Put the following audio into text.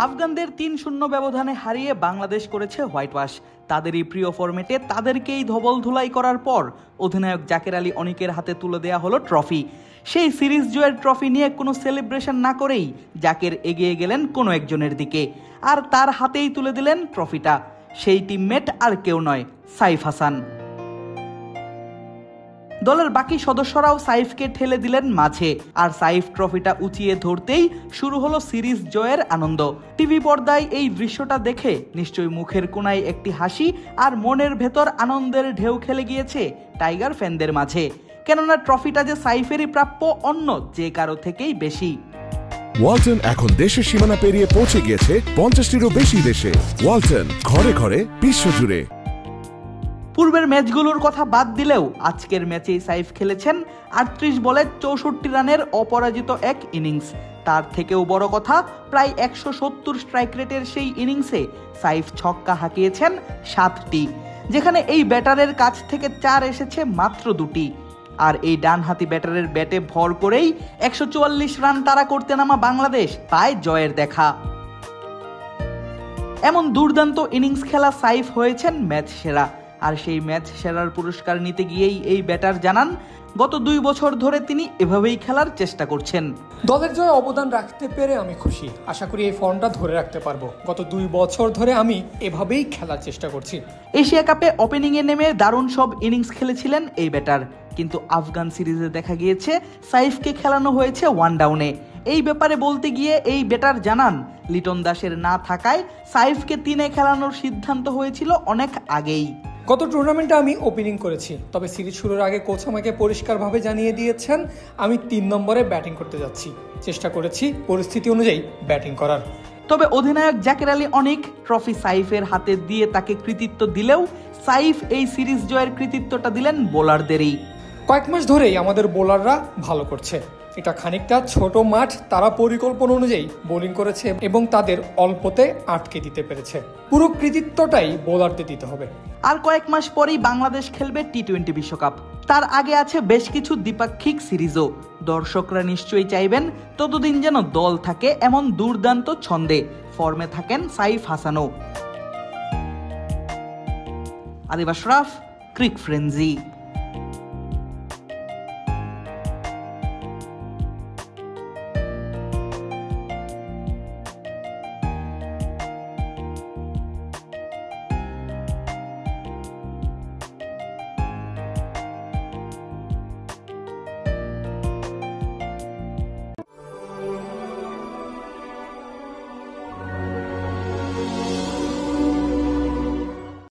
আফগানদের ৩-০ ব্যবধানে হারিয়ে বাংলাদেশ করেছে হোয়াইট ওয়াশ। তাদেরই প্রিয় ফরম্যাটে তাদেরকেই ধবল ধুলাই করার পর অধিনায়ক জাকের আলী অনিকের হাতে তুলে দেওয়া হলো ট্রফি। সেই সিরিজ জয়ের ট্রফি নিয়ে কোনো সেলিব্রেশন না করেই জাকের এগিয়ে গেলেন কোনো একজনের দিকে, আর তার হাতেই তুলে দিলেন ট্রফিটা। সেই টিমমেট আর কেউ নয়, সাইফ হাসান। দলের বাকি সদস্যরাও সাইফকে ঠেলে দিলেন মাঝে, আর সাইফ ট্রফিটা উঁচিয়ে ধরতেই শুরু হলো সিরিজ জয়ের আনন্দ। টিভি পর্দায় এই দৃশ্যটা দেখে নিশ্চয়ই মুখের কোনায় একটি হাসি আর মনের ভেতর আনন্দের ঢেউ খেলে গিয়েছে টাইগার ফ্যানদের মাঝে, কেননা ট্রফিটা যে সাইফেরই প্রাপ্য, অন্য যে কারো থেকেই বেশি। ওয়ালটন এখন দেশের সীমানা পেরিয়ে পৌঁছে গিয়েছে ৫০টিরও বেশি দেশে। ওয়ালটন, ঘরে ঘরে, বিশ্বজুড়ে। পূর্বের ম্যাচগুলোর কথা বাদ দিলেও আজকের ম্যাচেই সাইফ খেলেছেন ৩৮ বলে ৬৪ রানের অপরাজিত এক ইনিংস। তার থেকেও বড় কথা, প্রায় ১৭০ স্ট্রাইক রেটের সেই ইনিংসে সাইফ ছক্কা হাঁকিয়েছেন ৭টি, যেখানে এই ব্যাটারের কাছ থেকে ৪ এসেছে মাত্র ২টি। আর এই ডানহাতি ব্যাটারের ব্যাটে ভর করেই ১৪৪ রান তাড়া করতে নামা বাংলাদেশ পায় জয়ের দেখা। এমন দুর্দান্ত ইনিংস খেলা সাইফ হয়েছেন ম্যাচ সেরা, আর সেই ম্যাচ সেরার পুরস্কার নিতে গিয়েই এই ব্যাটার জানান গত ২ বছর ধরে তিনি এভাবেই খেলার চেষ্টা করছেন। দলের জয়ে অবদান রাখতে পেরে আমি খুশি। আশা করি এই ফর্মটা ধরে রাখতে পারবো। গত ২ বছর ধরে আমি এভাবেই খেলার চেষ্টা করছি। এশিয়া কাপে ওপেনিংয়ে নেমে দারুণ সব ইনিংস খেলেছিলেন এই ব্যাটার, কিন্তু আফগান সিরিজে দেখা গিয়েছে সাইফকে খেলানো হয়েছে ওয়ান ডাউনে। এই ব্যাপারে বলতে গিয়ে এই ব্যাটার জানান লিটন দাসের না থাকায় সাইফকে ৩-এ খেলানোর সিদ্ধান্ত হয়েছিল অনেক আগেই। গত টুর্নামেন্টে আমি ওপেনিং করেছি, তবে সিরিজ শুরুর আগে কোচ আমাকে পরিষ্কারভাবে জানিয়ে দিয়েছেন আমি ৩ নম্বরে ব্যাটিং করতে যাচ্ছি। চেষ্টা করেছি পরিস্থিতি অনুযায়ী ব্যাটিং করার। তবে অধিনায়ক জাকের আলী অনিক ট্রফি সাইফের হাতে দিয়ে তাকে কৃতিত্ব দিলেও সাইফ এই সিরিজ জয়ের কৃতিত্বটা দিলেন বোলারদেরই। কয়েক মাস ধরেই আমাদের বোলাররা ভালো করছে। এটা খানিকটা ছোট মাঠ, তারা পরিকল্পনা অনুযায়ী বোলিং করেছে এবং তাদের অল্পতে আটকে দিতে পেরেছে। পুরো কৃতিত্বটাই বোলারদের দিতে হবে। আর কয়েক মাস পরেই বাংলাদেশ খেলবে টি-২০ বিশ্বকাপ। তার আগে আছে বেশ কিছু দ্বিপাক্ষিক সিরিজও। দর্শকরা নিশ্চয়ই চাইবেন ততদিন যেন দল থাকে এমন দুর্দান্ত ছন্দে ফর্মে থাকেন সাইফ হাসানও। আদিব আশরাফ, ক্রিক ফ্রেন্জি।